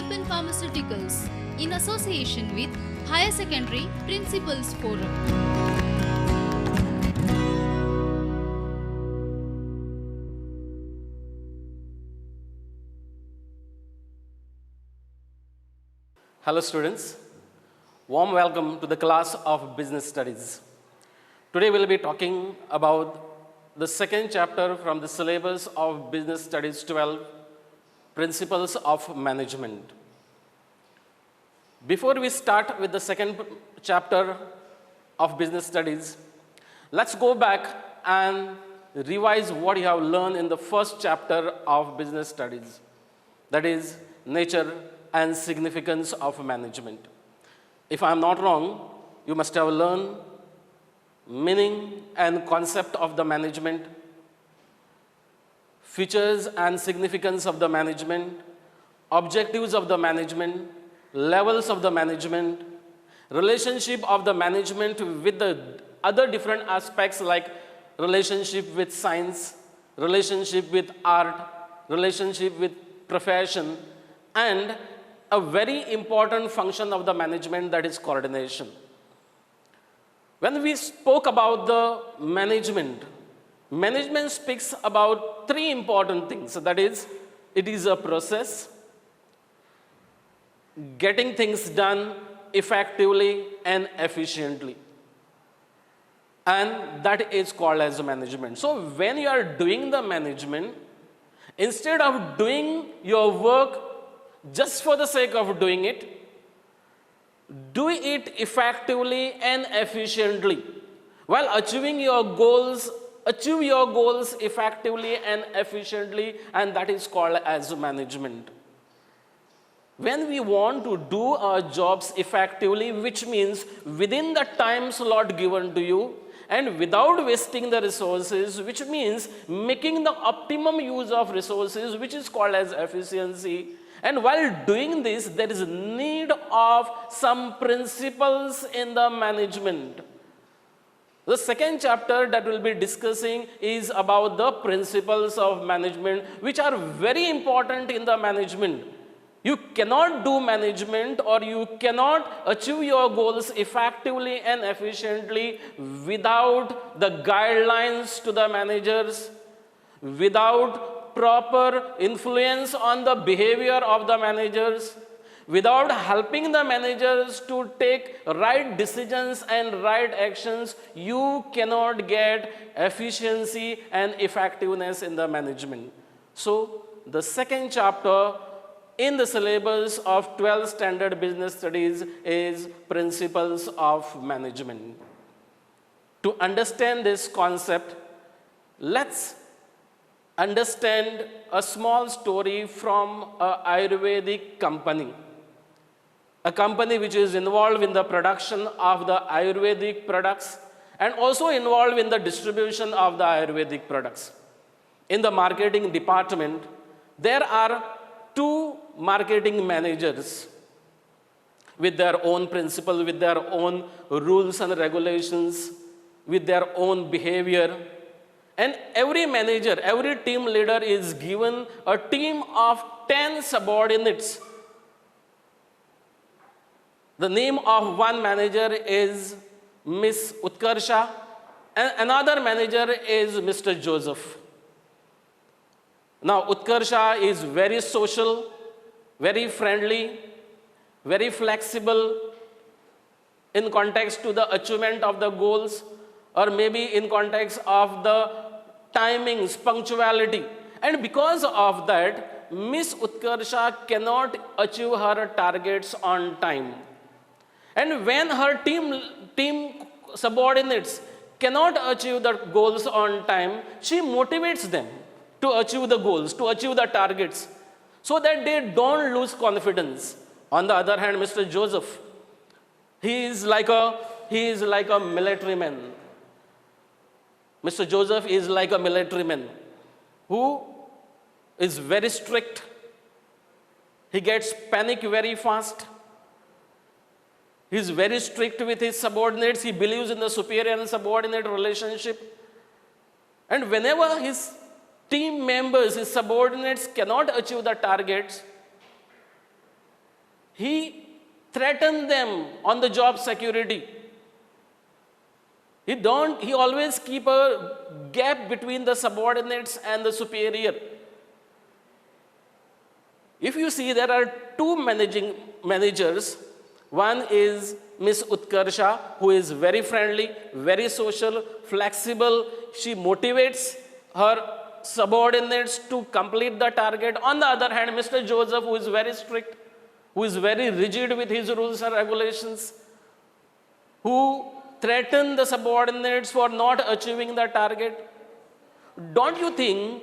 Help in Pharmaceuticals in association with Higher Secondary Principals Forum. Hello students, warm welcome to the class of Business Studies. Today we'll be talking about the second chapter from the syllabus of Business Studies 12, Principles of Management. Before we start with the second chapter of Business Studies, let's go back and revise what you have learned in the first chapter of Business Studies, that is, nature and significance of management. If I am not wrong, you must have learned meaning and concept of the management, features and significance of the management, objectives of the management, levels of the management, relationship of the management with the other different aspects like relationship with science, relationship with art, relationship with profession, and a very important function of the management, that is coordination. When we spoke about the management, management speaks about three important things. That is, it is a process, getting things done effectively and efficiently. And that is called as management. So when you are doing the management, instead of doing your work just for the sake of doing it, do it effectively and efficiently. While achieving your goals, achieve your goals effectively and efficiently, and that is called as management. When we want to do our jobs effectively, which means within the time slot given to you and without wasting the resources, which means making the optimum use of resources, which is called as efficiency. And while doing this, there is need of some principles in the management. The second chapter that we'll be discussing is about the principles of management, which are very important in the management. You cannot do management or you cannot achieve your goals effectively and efficiently without the guidelines to the managers, without proper influence on the behavior of the managers, without helping the managers to take right decisions and right actions. You cannot get efficiency and effectiveness in the management. So the second chapter in the syllabus of 12 Standard Business Studies is Principles of Management. To understand this concept, let's understand a small story from an Ayurvedic company. A company which is involved in the production of the Ayurvedic products and also involved in the distribution of the Ayurvedic products. In the marketing department, there are two marketing managers with their own principles, with their own rules and regulations, with their own behavior. And every manager, every team leader is given a team of 10 subordinates. The name of one manager is Miss Utkarsha, and another manager is Mr. Joseph. Now, Utkarsha is very social, very friendly, very flexible in context to the achievement of the goals, or maybe in context of the timings, punctuality. And because of that, Miss Utkarsha cannot achieve her targets on time. And when her team subordinates cannot achieve the goals on time, she motivates them to achieve the goals, to achieve the targets, so that they don't lose confidence. On the other hand, Mr. Joseph, he is like a military man. Mr. Joseph is like a military man who is very strict. He gets panic very fast. He is very strict with his subordinates. He believes in the superior and subordinate relationship. And whenever his team members, his subordinates cannot achieve the targets, He threatened them on the job security. He always keep a gap between the subordinates and the superior. If you see, there are two managers. One is Miss Utkarsha, who is very friendly, very social, flexible. She motivates her subordinates to complete the target. On the other hand, Mr. Joseph, who is very strict, who is very rigid with his rules and regulations, who threaten the subordinates for not achieving the target. Don't you think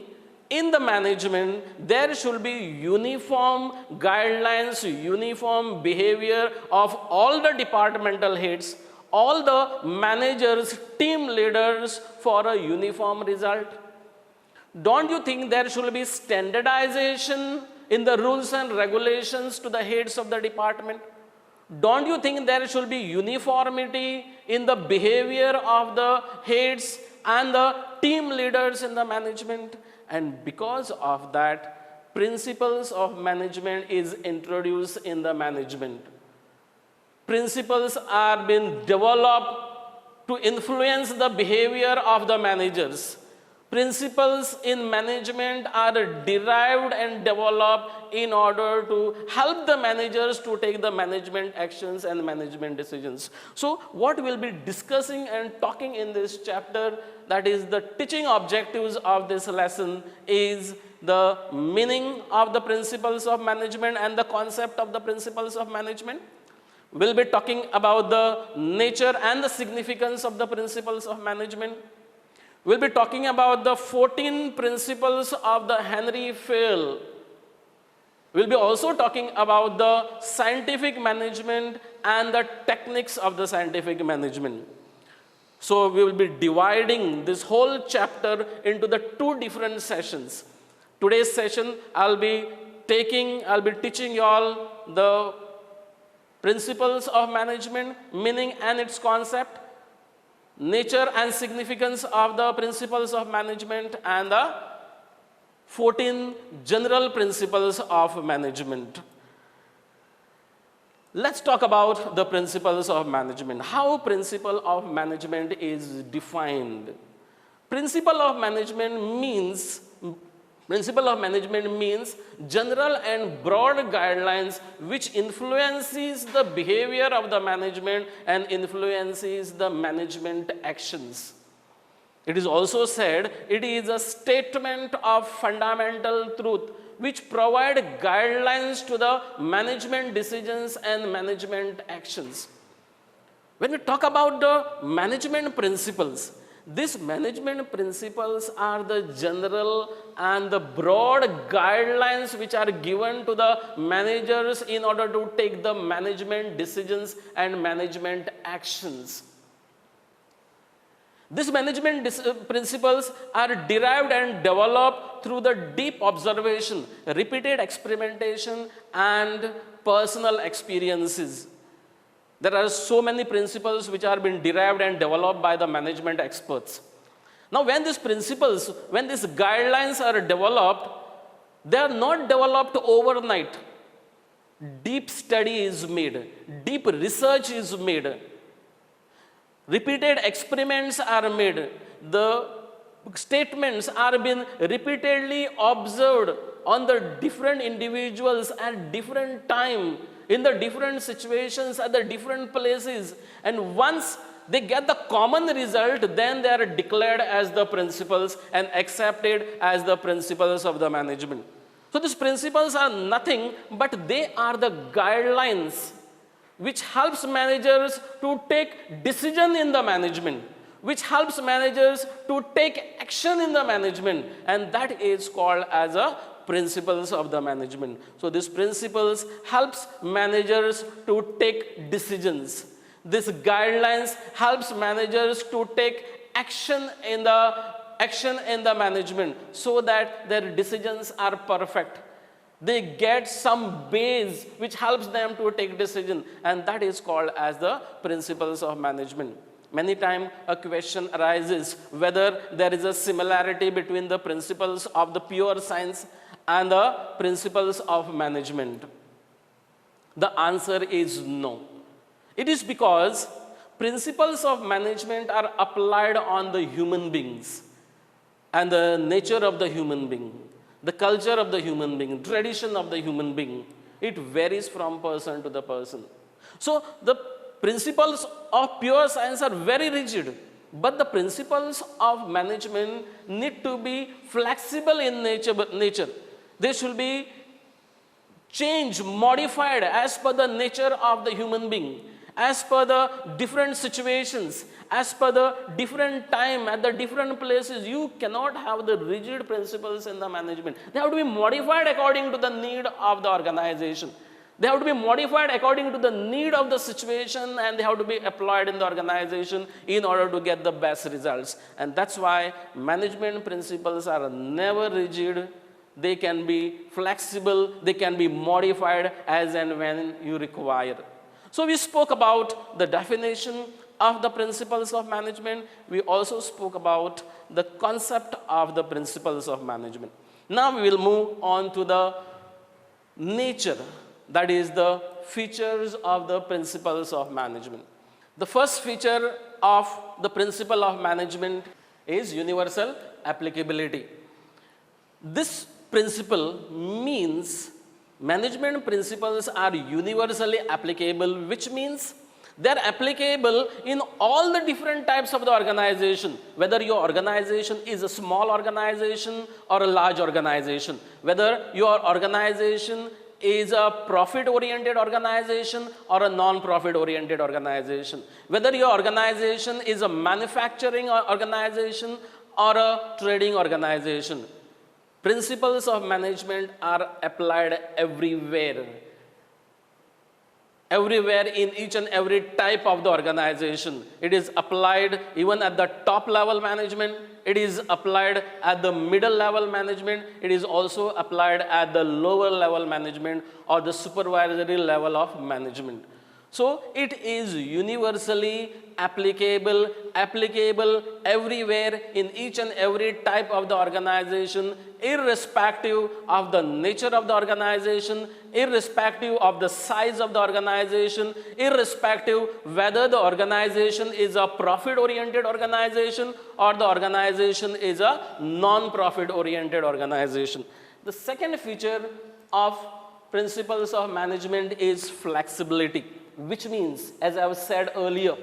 in the management there should be uniform guidelines, uniform behavior of all the departmental heads, all the managers, team leaders for a uniform result? Don't you think there should be standardization in the rules and regulations to the heads of the department? Don't you think there should be uniformity in the behavior of the heads and the team leaders in the management? And because of that, principles of management is introduced in the management. Principles are being developed to influence the behavior of the managers. Principles in management are derived and developed in order to help the managers to take the management actions and management decisions. So what we'll be discussing and talking in this chapter, that is the teaching objectives of this lesson, is the meaning of the principles of management and the concept of the principles of management. We'll be talking about the nature and the significance of the principles of management. We'll be talking about the 14 principles of the Henry Fayol. We'll be also talking about the scientific management and the techniques of the scientific management. So we will be dividing this whole chapter into the two different sessions. Today's session, I'll be teaching you all the principles of management, meaning and its concept, nature and significance of the principles of management, and the 14 general principles of management. Let's talk about the principles of management. How principle of management is defined? Principle of management means general and broad guidelines which influences the behavior of the management and influences the management actions. It is also said it is a statement of fundamental truth which provide guidelines to the management decisions and management actions. When we talk about the management principles, these management principles are the general and the broad guidelines which are given to the managers in order to take the management decisions and management actions. These management principles are derived and developed through the deep observation, repeated experimentation, and personal experiences. There are so many principles which are being derived and developed by the management experts. Now, when these principles, when these guidelines are developed, they are not developed overnight. Deep study is made, deep research is made, repeated experiments are made, the statements are being repeatedly observed on the different individuals at different time, in the different situations, at the different places, and once they get the common result, then they are declared as the principles and accepted as the principles of the management. So these principles are nothing but they are the guidelines which helps managers to take decision in the management, which helps managers to take action in the management, and that is called as a principles of the management. So these principles helps managers to take decisions. This guidelines helps managers to take action in the management so that their decisions are perfect. They get some base which helps them to take decision, and that is called as the principles of management. Many times a question arises whether there is a similarity between the principles of the pure science and the principles of management. The answer is no. It is because principles of management are applied on the human beings and the nature of the human being, the culture of the human being, tradition of the human being. It varies from person to the person. So the principles of pure science are very rigid, but the principles of management need to be flexible in nature. They should be changed, modified as per the nature of the human being, as per the different situations, as per the different time, at the different places. You cannot have the rigid principles in the management. They have to be modified according to the need of the organization. They have to be modified according to the need of the situation, and they have to be applied in the organization in order to get the best results. And that's why management principles are never rigid. They can be flexible, they can be modified as and when you require. So we spoke about the definition of the principles of management. We also spoke about the concept of the principles of management. Now we will move on to the nature, that is the features of the principles of management. The first feature of the principle of management is universal applicability. This principle means management principles are universally applicable, which means they are applicable in all the different types of the organization, whether your organization is a small organization or a large organization, whether your organization is a profit-oriented organization or a non-profit oriented organization, whether your organization is a manufacturing organization or a trading organization. Principles of management are applied everywhere. Everywhere in each and every type of the organization. It is applied even at the top level management. It is applied at the middle level management. It is also applied at the lower level management or the supervisory level of management. So it is universally applicable everywhere in each and every type of the organization, irrespective of the nature of the organization, irrespective of the size of the organization, irrespective whether the organization is a profit-oriented organization or the organization is a non-profit oriented organization. The second feature of principles of management is flexibility, which means, as I have said earlier,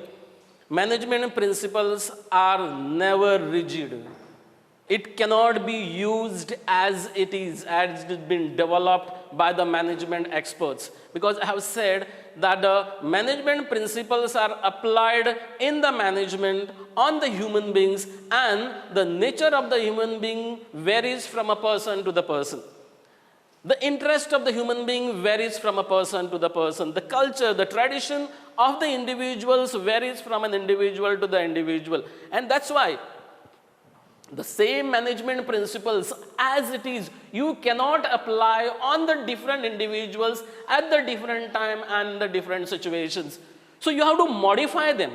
management principles are never rigid. It cannot be used as it is been developed by the management experts. Because I have said that the management principles are applied in the management on the human beings, and the nature of the human being varies from a person to the person. The interest of the human being varies from a person to the person. The culture, the tradition of the individuals varies from an individual to the individual. And that's why the same management principles as it is, you cannot apply on the different individuals at the different time and the different situations. So you have to modify them.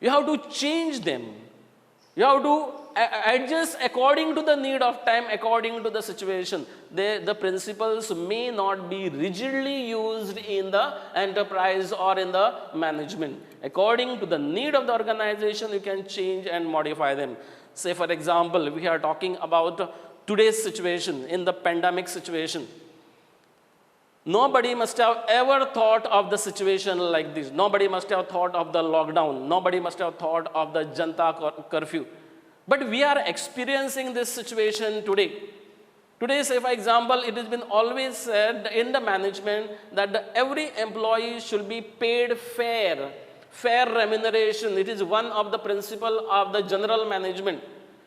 You have to change them. You have to adjust according to the need of time, according to the situation. The principles may not be rigidly used in the enterprise or in the management. According to the need of the organization, you can change and modify them. Say, for example, we are talking about today's situation, in the pandemic situation. Nobody must have ever thought of the situation like this. Nobody must have thought of the lockdown. Nobody must have thought of the Janta curfew. But we are experiencing this situation today. Today, say for example, it has been always said in the management that every employee should be paid fair remuneration. It is one of the principles of the general management.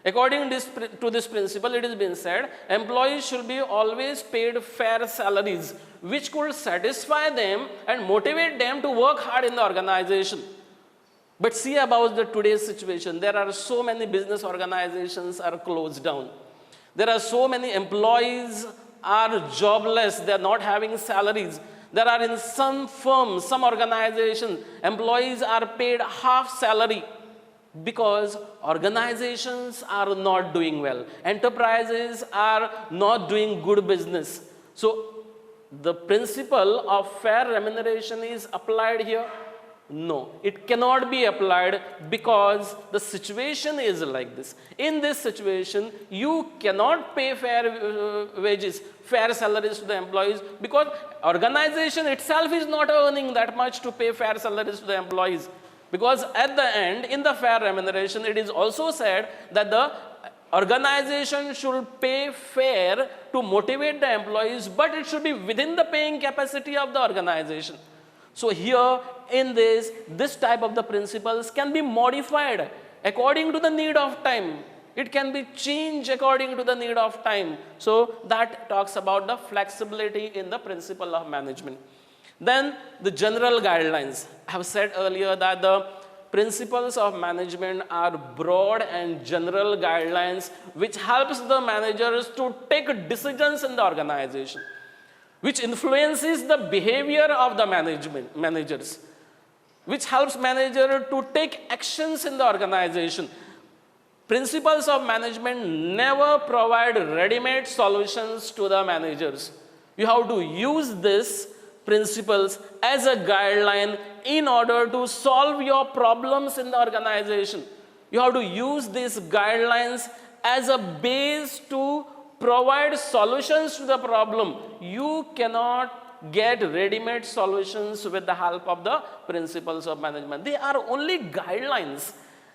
According to this principle, it has been said, employees should be always paid fair salaries, which could satisfy them and motivate them to work hard in the organization. But see about today's situation. There are so many business organizations are closed down. There are so many employees are jobless. They are not having salaries. There are in some firms, some organizations, employees are paid half salary because organizations are not doing well. Enterprises are not doing good business. So the principle of fair remuneration is applied here? No, it cannot be applied because the situation is like this. In this situation, you cannot pay fair wages, fair salaries to the employees because organization itself is not earning that much to pay fair salaries to the employees. Because at the end, in the fair remuneration, it is also said that the organization should pay fair to motivate the employees, but it should be within the paying capacity of the organization. So here in this type of the principles can be modified according to the need of time. It can be changed according to the need of time. So that talks about the flexibility in the principle of management. Then the general guidelines. I have said earlier that the principles of management are broad and general guidelines which helps the managers to take decisions in the organization, which influences the behavior of the managers, which helps manager to take actions in the organization. Principles of management never provide ready-made solutions to the managers. You have to use these principles as a guideline in order to solve your problems in the organization. You have to use these guidelines as a base to provide solutions to the problem. You cannot get ready-made solutions with the help of the principles of management. They are only guidelines.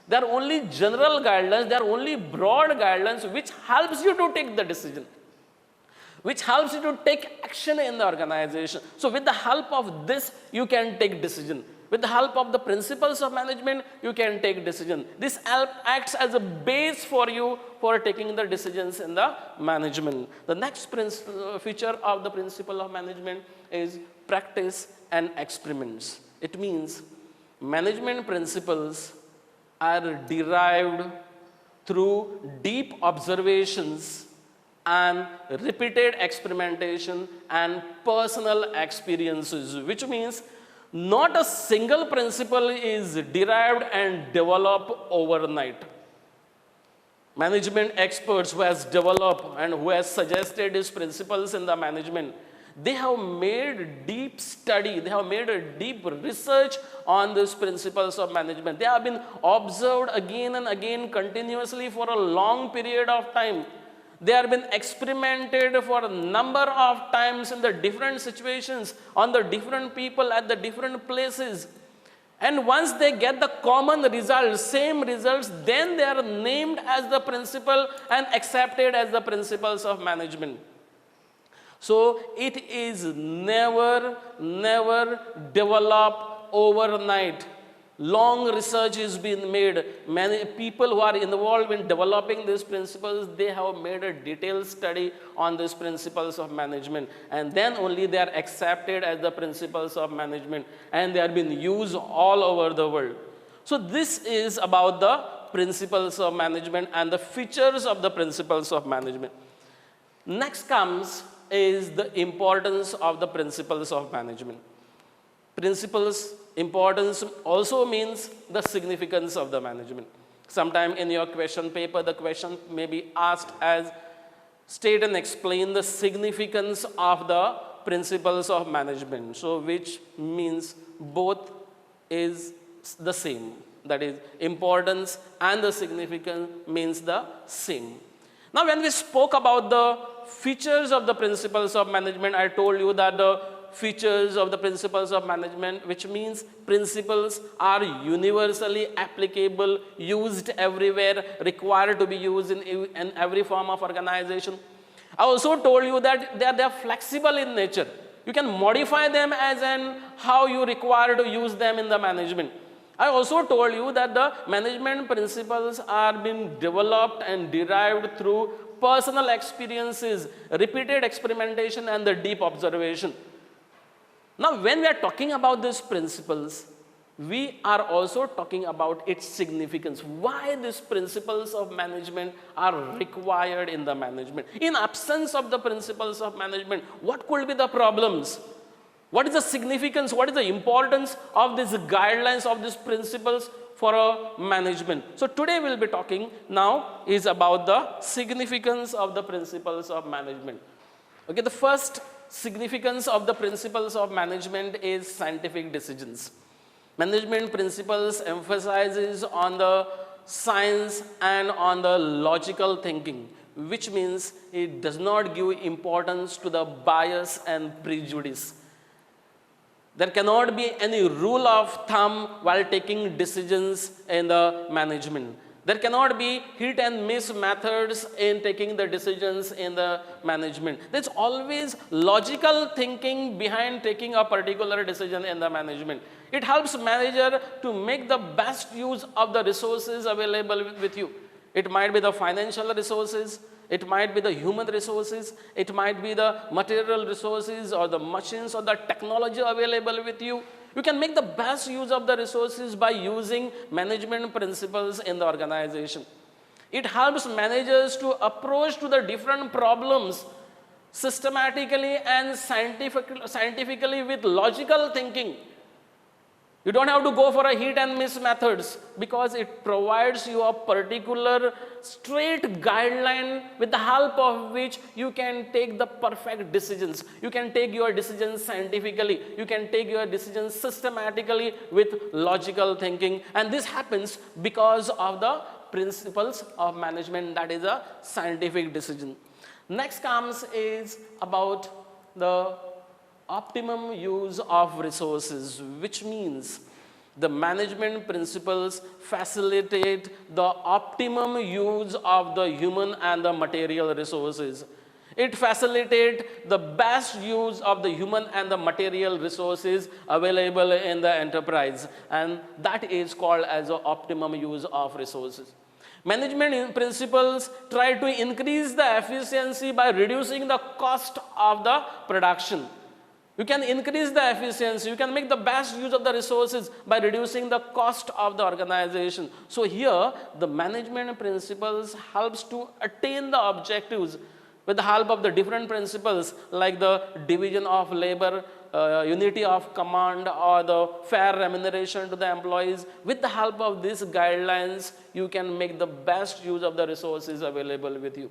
They are only general guidelines. They are only broad guidelines which helps you to take the decision, which helps you to take action in the organization. So with the help of this, you can take decision. With the help of the principles of management, you can take decision. This acts as a base for you for taking the decisions in the management. The next feature of the principle of management is practice and experiments. It means management principles are derived through deep observations and repeated experimentation and personal experiences, which means not a single principle is derived and developed overnight. Management experts who has developed and who has suggested these principles in the management, they have made deep study, they have made a deep research on these principles of management. They have been observed again and again continuously for a long period of time. They have been experimented for a number of times in the different situations, on the different people at the different places. And once they get the common results, same results, then they are named as the principle and accepted as the principles of management. So it is never developed overnight. Long research has been made. Many people who are involved in developing these principles, they have made a detailed study on these principles of management. And then only they are accepted as the principles of management. And they are being used all over the world. So this is about the principles of management and the features of the principles of management. Next comes is the importance of the principles of management. Principles importance also means the significance of the management. Sometime in your question paper, the question may be asked as state and explain the significance of the principles of management. So which means both is the same. That is, importance and the significance means the same. Now when we spoke about the features of the principles of management, I told you that the features of the principles of management, which means principles are universally applicable, used everywhere, required to be used in every form of organization. I also told you that they are flexible in nature. You can modify them as and how you require to use them in the management. I also told you that the management principles are being developed and derived through personal experiences, repeated experimentation, and the deep observation. Now, when we are talking about these principles, we are also talking about its significance. Why these principles of management are required in the management? In absence of the principles of management, what could be the problems? What is the significance? What is the importance of these guidelines, of these principles for a management? So today we'll be talking now is about the significance of the principles of management. Okay, the first significance of the principles of management is scientific decisions. Management principles emphasizes on the science and on the logical thinking, which means it does not give importance to the bias and prejudice. There cannot be any rule of thumb while taking decisions in the management. There cannot be hit and miss methods in taking the decisions in the management. There's always logical thinking behind taking a particular decision in the management. It helps manager to make the best use of the resources available with you. It might be the financial resources, it might be the human resources, it might be the material resources or the machines or the technology available with you. You can make the best use of the resources by using management principles in the organization. It helps managers to approach to the different problems systematically and scientifically with logical thinking. You don't have to go for a hit and miss methods because it provides you a particular straight guideline with the help of which you can take the perfect decisions. You can take your decisions scientifically. You can take your decisions systematically with logical thinking. And this happens because of the principles of management, that is a scientific decision. Next comes is about the optimum use of resources, which means the management principles facilitate the optimum use of the human and the material resources. It facilitates the best use of the human and the material resources available in the enterprise, and that is called as the optimum use of resources. Management principles try to increase the efficiency by reducing the cost of the production. You can increase the efficiency, you can make the best use of the resources by reducing the cost of the organization. So here, the management principles helps to attain the objectives with the help of the different principles like the division of labor, unity of command, or the fair remuneration to the employees. With the help of these guidelines, you can make the best use of the resources available with you.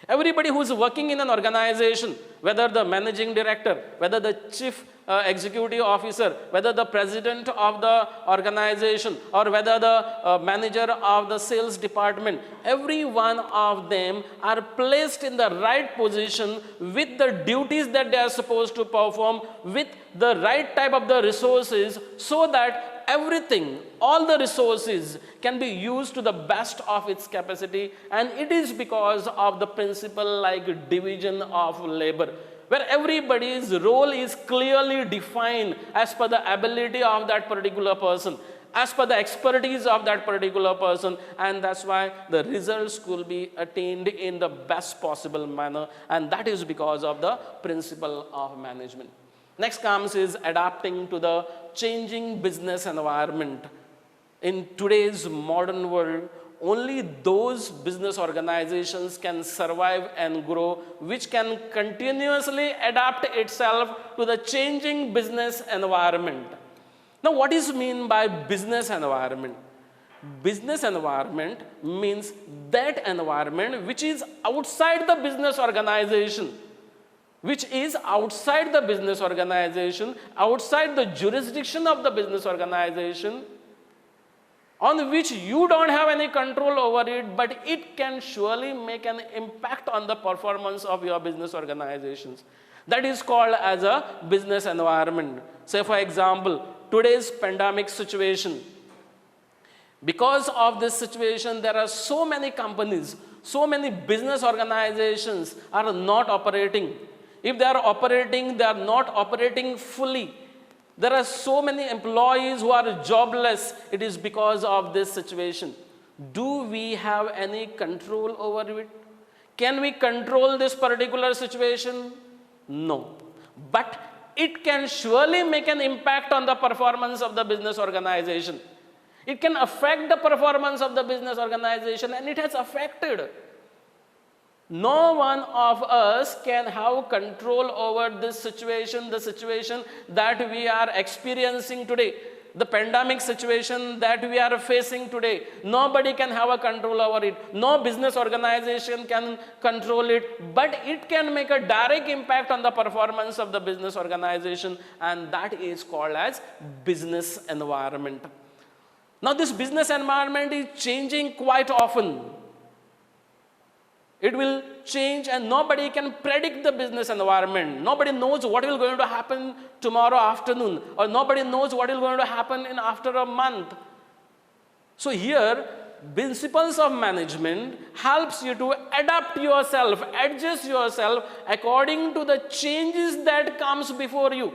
Everybody who is working in an organization, whether the managing director, whether the chief executive officer, whether the president of the organization, or whether the manager of the sales department, every one of them are placed in the right position with the duties that they are supposed to perform, with the right type of the resources, so that everything, all the resources can be used to the best of its capacity. And it is because of the principle like division of labor, where everybody's role is clearly defined as per the ability of that particular person, as per the expertise of that particular person, and that's why the results could be attained in the best possible manner, and that is because of the principle of management. Next comes is adapting to the changing business environment. In today's modern world, only those business organizations can survive and grow which can continuously adapt itself to the changing business environment. Now, what is meant by business environment? Business environment means that environment which is outside the business organization, outside the jurisdiction of the business organization, on which you don't have any control over it, but it can surely make an impact on the performance of your business organizations. That is called as a business environment. Say, for example, today's pandemic situation. Because of this situation, there are so many companies, so many business organizations are not operating. If they are operating, they are not operating fully. There are so many employees who are jobless. It is because of this situation. Do we have any control over it? Can we control this particular situation? No. But it can surely make an impact on the performance of the business organization. It can affect the performance of the business organization, and it has affected. No one of us can have control over this situation, the situation that we are experiencing today. The pandemic situation that we are facing today, nobody can have a control over it. No business organization can control it, but it can make a direct impact on the performance of the business organization, and that is called as business environment. Now, this business environment is changing quite often. It will change, and nobody can predict the business environment. Nobody knows what is going to happen tomorrow afternoon, or nobody knows what is going to happen in after a month. So here, principles of management helps you to adapt yourself, adjust yourself according to the changes that comes before you.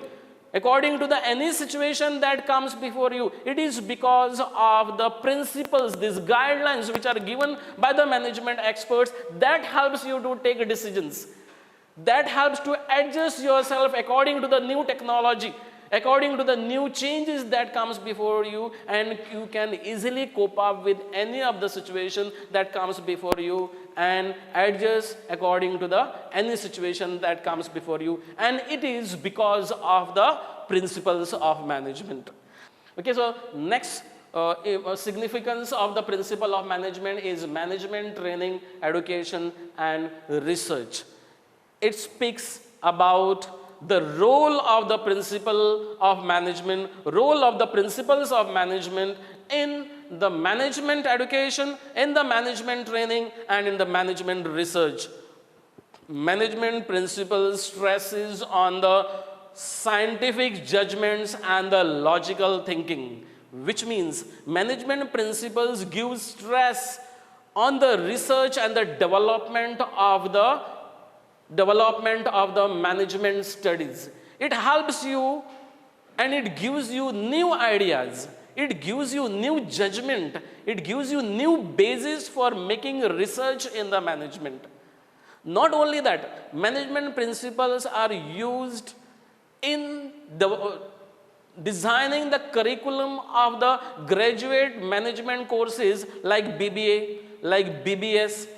According to any situation that comes before you. It is because of the principles, these guidelines which are given by the management experts, that helps you to take decisions. That helps to adjust yourself according to the new technology, according to the new changes that comes before you, and you can easily cope up with any of the situation that comes before you and adjust according to any situation that comes before you. And it is because of the principles of management. Okay, so next significance of the principle of management is management training, education, and research. It speaks about the role of the principle of management, role of the principles of management in the management education, in the management training, and in the management research. Management principles stresses on the scientific judgments and the logical thinking, which means management principles give stress on the research and the development of the management studies. It helps you and it gives you new ideas. It gives you new judgment. It gives you new basis for making research in the management. Not only that, management principles are used in designing the curriculum of the graduate management courses like BBA, like BBS,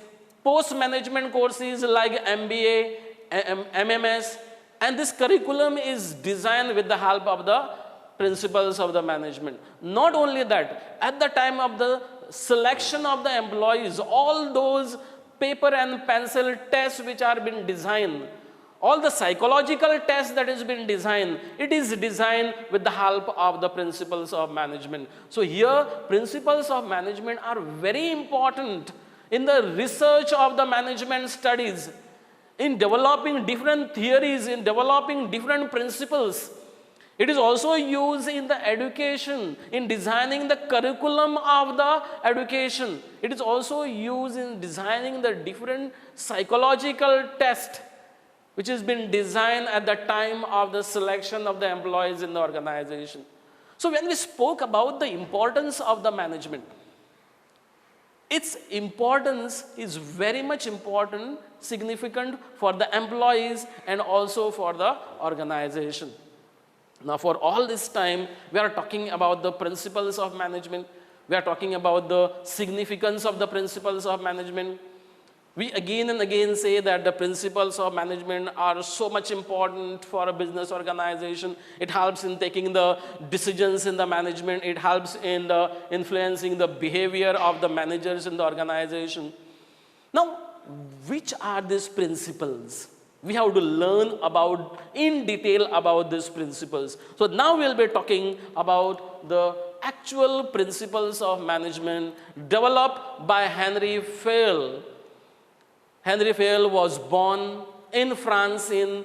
post-management courses like MBA, MMS, and this curriculum is designed with the help of the principles of the management. Not only that, at the time of the selection of the employees, all those paper and pencil tests which are being designed, all the psychological tests that has been designed, it is designed with the help of the principles of management. So here, principles of management are very important in the research of the management studies, in developing different theories, in developing different principles. It is also used in the education, in designing the curriculum of the education. It is also used in designing the different psychological tests which has been designed at the time of the selection of the employees in the organization. So when we spoke about the importance of the management, its importance is very much important, significant for the employees and also for the organization. Now, for all this time, we are talking about the principles of management. We are talking about the significance of the principles of management. We again and again say that the principles of management are so much important for a business organization. It helps in taking the decisions in the management. It helps in influencing the behavior of the managers in the organization. Now, which are these principles? We have to learn about in detail about these principles. So now we'll be talking about the actual principles of management developed by Henry Fayol. Henry Fayol was born in France in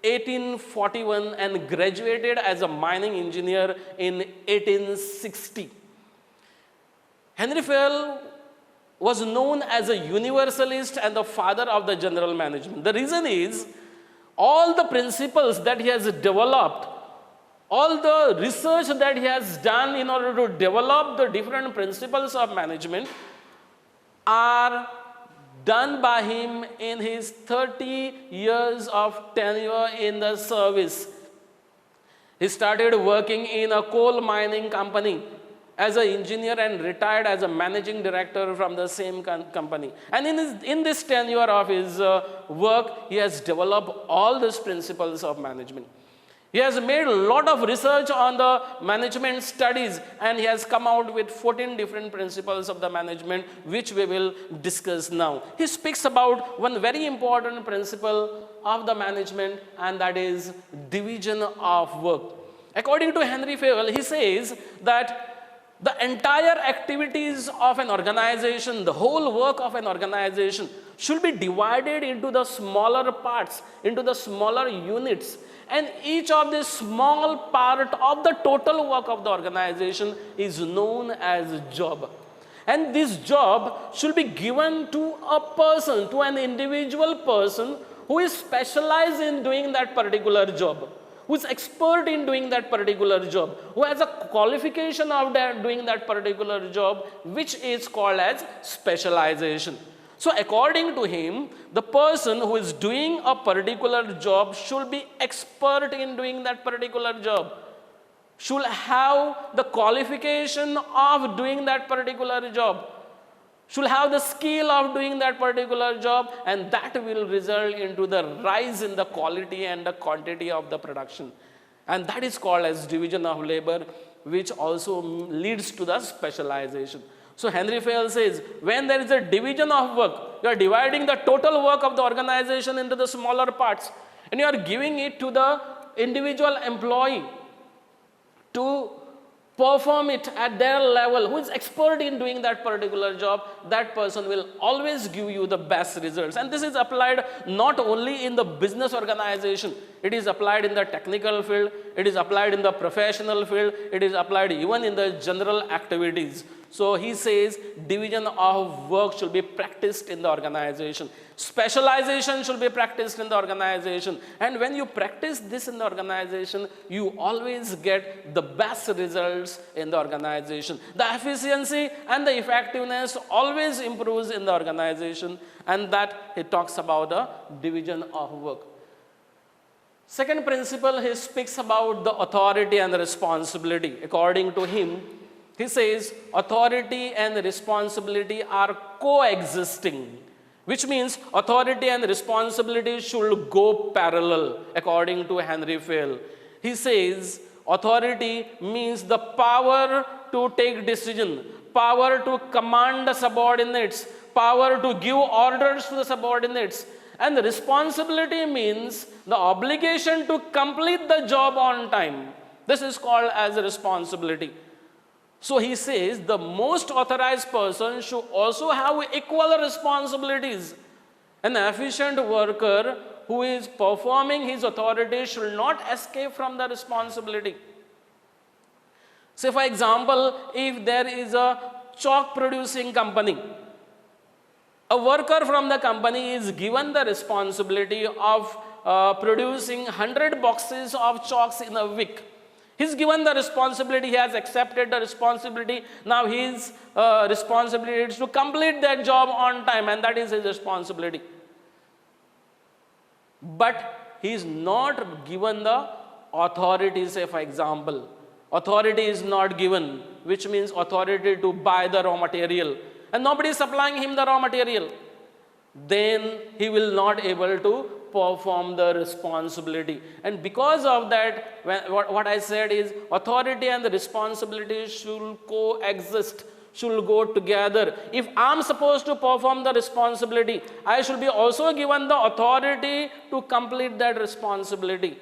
1841 and graduated as a mining engineer in 1860. Henry Fayol was known as a universalist and the father of the general management. The reason is, all the principles that he has developed, all the research that he has done in order to develop the different principles of management are done by him in his 30 years of tenure in the service. He started working in a coal mining company as an engineer and retired as a managing director from the same company. And in this tenure of his work, he has developed all these principles of management. He has made a lot of research on the management studies, and he has come out with 14 different principles of the management, which we will discuss now. He speaks about one very important principle of the management, and that is division of work. According to Henry Fayol, he says that the entire activities of an organization, the whole work of an organization should be divided into the smaller parts, into the smaller units. And each of the small part of the total work of the organization is known as job. And this job should be given to a person, to an individual person who is specialized in doing that particular job, who is expert in doing that particular job, who has a qualification of doing that particular job, which is called as specialization. So according to him, the person who is doing a particular job should be expert in doing that particular job, should have the qualification of doing that particular job, should have the skill of doing that particular job, and that will result into the rise in the quality and the quantity of the production. And that is called as division of labor, which also leads to the specialization. So Henry Fayol says, when there is a division of work, you are dividing the total work of the organization into the smaller parts, and you are giving it to the individual employee to perform it at their level, who is expert in doing that particular job, that person will always give you the best results. And this is applied not only in the business organization, it is applied in the technical field, it is applied in the professional field, it is applied even in the general activities. So he says division of work should be practiced in the organization. Specialization should be practiced in the organization. And when you practice this in the organization, you always get the best results in the organization. The efficiency and the effectiveness always improves in the organization, and that he talks about the division of work. Second principle, he speaks about the authority and the responsibility. According to him, he says authority and responsibility are coexisting, which means authority and responsibility should go parallel, according to Henry Fayol. He says authority means the power to take decision, power to command the subordinates, power to give orders to the subordinates. And the responsibility means the obligation to complete the job on time. This is called as a responsibility. So he says the most authorized person should also have equal responsibilities. An efficient worker who is performing his authority should not escape from the responsibility. Say for example, if there is a chalk producing company, a worker from the company is given the responsibility of producing 100 boxes of chalks in a week. He's given the responsibility, he has accepted the responsibility. Now his responsibility is to complete that job on time, and that is his responsibility. But he is not given the authority, say for example. Authority is not given, which means authority to buy the raw material. And nobody is supplying him the raw material. Then he will not able to perform the responsibility. And because of that, what I said is authority and the responsibility should coexist, should go together. If I'm supposed to perform the responsibility, I should be also given the authority to complete that responsibility.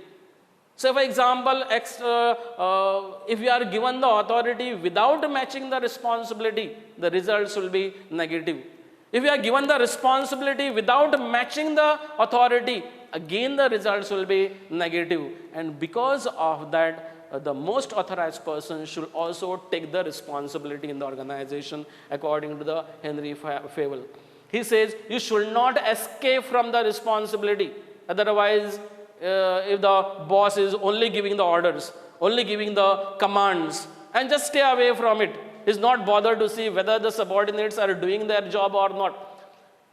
So for example, if you are given the authority without matching the responsibility, the results will be negative. If you are given the responsibility without matching the authority, again the results will be negative. And because of that, the most authorized person should also take the responsibility in the organization, according to the Henry Fayol. He says you should not escape from the responsibility. Otherwise, if the boss is only giving the orders, only giving the commands, and just stay away from it, is not bothered to see whether the subordinates are doing their job or not.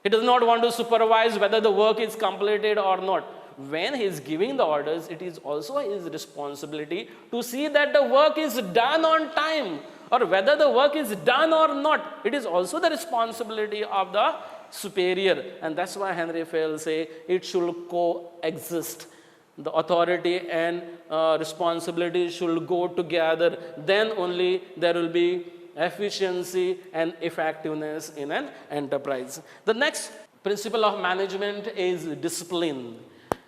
He does not want to supervise whether the work is completed or not. When he is giving the orders, it is also his responsibility to see that the work is done on time, or whether the work is done or not. It is also the responsibility of the superior. And that's why Henry Fayol say it should coexist. The authority and responsibility should go together. Then only there will be efficiency and effectiveness in an enterprise. The next principle of management is discipline.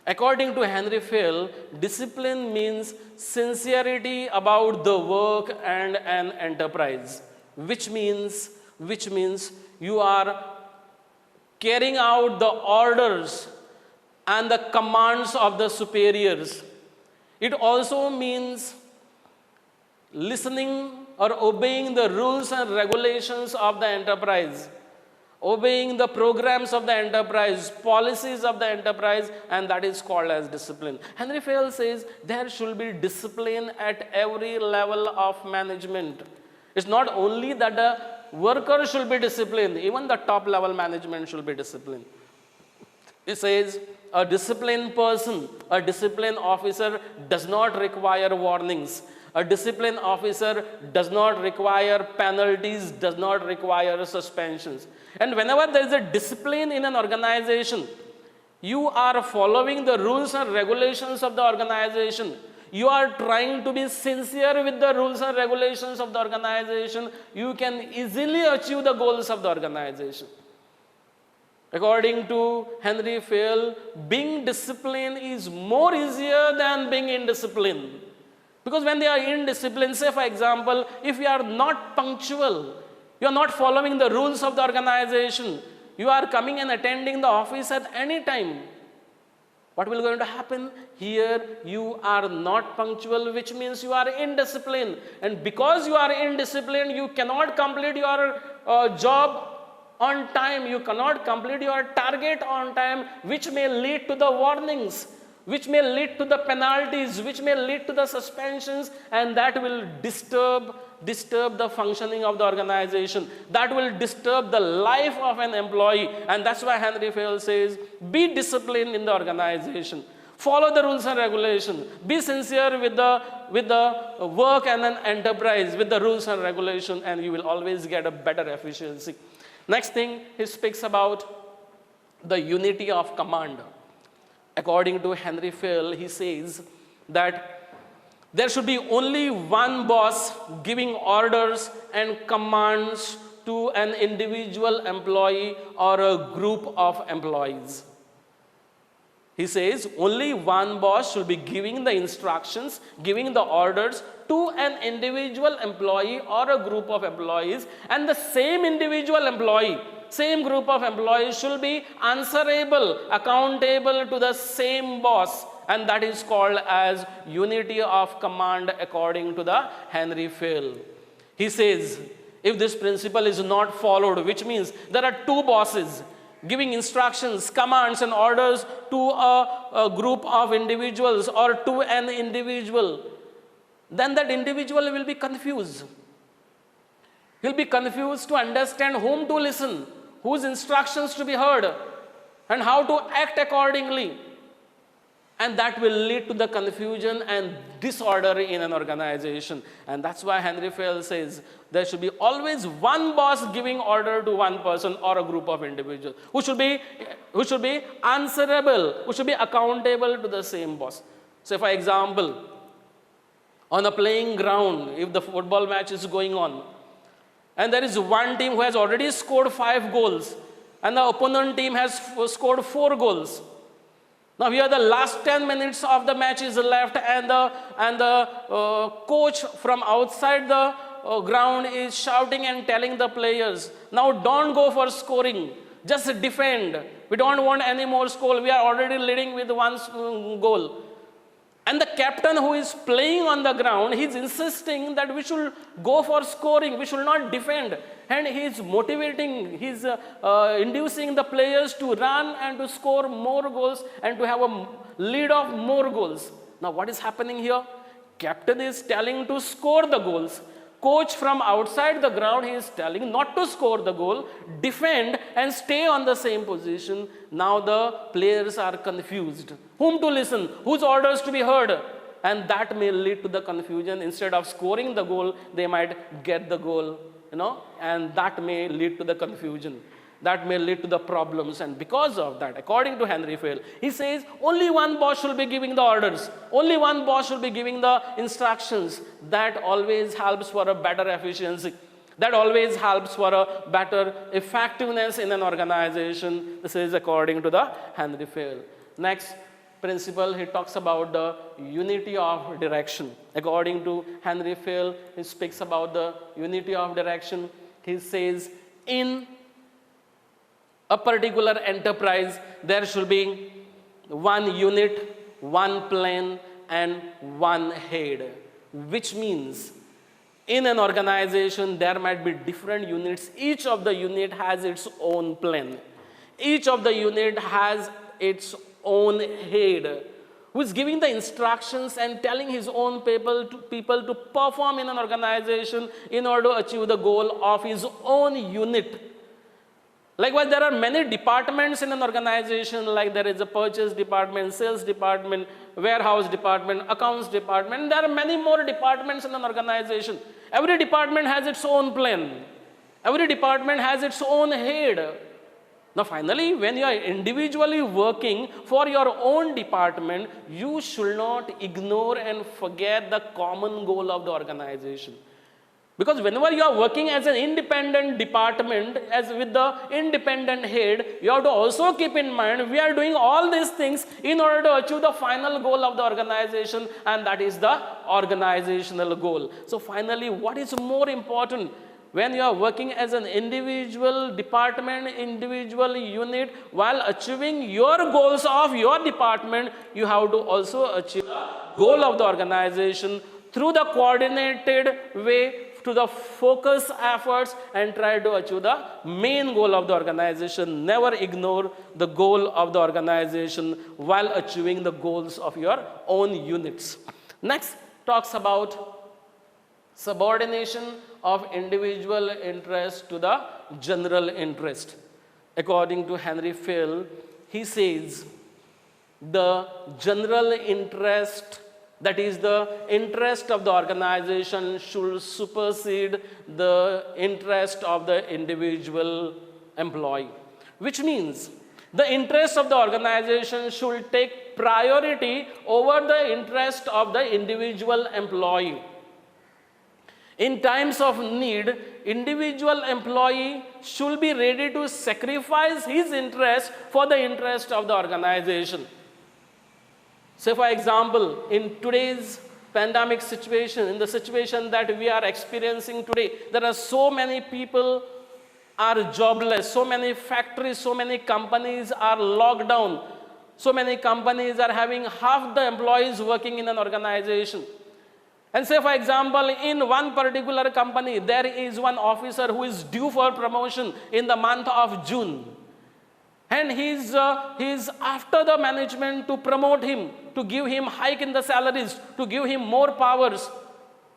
According to Henry Fayol, discipline means sincerity about the work and an enterprise, which means you are carrying out the orders and the commands of the superiors. It also means listening or obeying the rules and regulations of the enterprise, obeying the programs of the enterprise, policies of the enterprise, and that is called as discipline. Henry Fayol says there should be discipline at every level of management. It's not only that the worker should be disciplined, even the top level management should be disciplined. It says a disciplined person, a disciplined officer does not require warnings. A disciplined officer does not require penalties, does not require suspensions. And whenever there is a discipline in an organization, you are following the rules and regulations of the organization. You are trying to be sincere with the rules and regulations of the organization. You can easily achieve the goals of the organization. According to Henry Fayol, being disciplined is more easier than being indisciplined. Because when they are indisciplined, say for example, if you are not punctual, you are not following the rules of the organization, you are coming and attending the office at any time, what will going to happen? Here you are not punctual, which means you are indisciplined. And because you are indisciplined, you cannot complete your job on time, you cannot complete your target on time, which may lead to the warnings, which may lead to the penalties, which may lead to the suspensions, and that will disturb the functioning of the organization. That will disturb the life of an employee. And that's why Henry Fayol says, be disciplined in the organization. Follow the rules and regulations. Be sincere with the work and an enterprise, with the rules and regulations, and you will always get a better efficiency. Next thing, he speaks about the unity of command. According to Henry Fayol, he says that there should be only one boss giving orders and commands to an individual employee or a group of employees. He says only one boss should be giving the instructions, giving the orders to an individual employee or a group of employees, and the same individual employee, same group of employees should be answerable, accountable to the same boss, and that is called as unity of command according to the Henry Fayol. He says if this principle is not followed, which means there are two bosses giving instructions, commands and orders to a group of individuals or to an individual, then that individual will be confused. He'll be confused to understand whom to listen, whose instructions to be heard, and how to act accordingly. And that will lead to the confusion and disorder in an organization. And that's why Henry Fayol says there should be always one boss giving order to one person or a group of individuals who should be answerable, who should be accountable to the same boss. So for example, on a playing ground, if the football match is going on, and there is one team who has already scored 5 goals, and the opponent team has scored 4 goals. Now here the last 10 minutes of the match is left, and the coach from outside the ground is shouting and telling the players, now don't go for scoring, just defend. We don't want any more score. We are already leading with 1 goal. And the captain who is playing on the ground, he is insisting that we should go for scoring, we should not defend. And he is motivating, he is inducing the players to run and to score more goals and to have a lead of more goals. Now what is happening here? Captain is telling to score the goals. Coach from outside the ground, he is telling not to score the goal, defend and stay on the same position. Now the players are confused. Whom to listen? Whose orders to be heard? And that may lead to the confusion. Instead of scoring the goal, they might get the goal, and that may lead to the confusion. that may lead to the problems. And because of that, according to Henry Fayol, he says only one boss should be giving the orders, only one boss should be giving the instructions. That always helps for a better efficiency, that always helps for a better effectiveness in an organization. This is according to the Henry Fayol. Next principle, he talks about the unity of direction. According to Henry Fayol, he speaks about the unity of direction. He says in a particular enterprise, there should be one unit, one plan, and one head. Which means, in an organization, there might be different units. Each of the unit has its own plan. Each of the unit has its own head, who is giving the instructions and telling his own people to perform in an organization in order to achieve the goal of his own unit. Likewise, there are many departments in an organization, like there is a purchase department, sales department, warehouse department, accounts department. There are many more departments in an organization. Every department has its own plan. Every department has its own head. Now finally, when you are individually working for your own department, you should not ignore and forget the common goal of the organization. Because whenever you are working as an independent department, as with the independent head, you have to also keep in mind, we are doing all these things in order to achieve the final goal of the organization, and that is the organizational goal. So finally, what is more important? When you are working as an individual department, individual unit, while achieving your goals of your department, you have to also achieve the goal of the organization through the coordinated way, to the focus efforts, and try to achieve the main goal of the organization. Never ignore the goal of the organization while achieving the goals of your own units. Next talks about subordination of individual interest to the general interest. According to Henry Fayol, he says the general interest, that is the interest of the organization, should supersede the interest of the individual employee. Which means the interest of the organization should take priority over the interest of the individual employee. In times of need, individual employee should be ready to sacrifice his interest for the interest of the organization. Say for example, in today's pandemic situation, in the situation that we are experiencing today, there are so many people are jobless, so many factories, so many companies are locked down, so many companies are having half the employees working in an organization. And say for example, in one particular company, there is one officer who is due for promotion in the month of June. And he's after the management to promote him, to give him hike in the salaries, to give him more powers.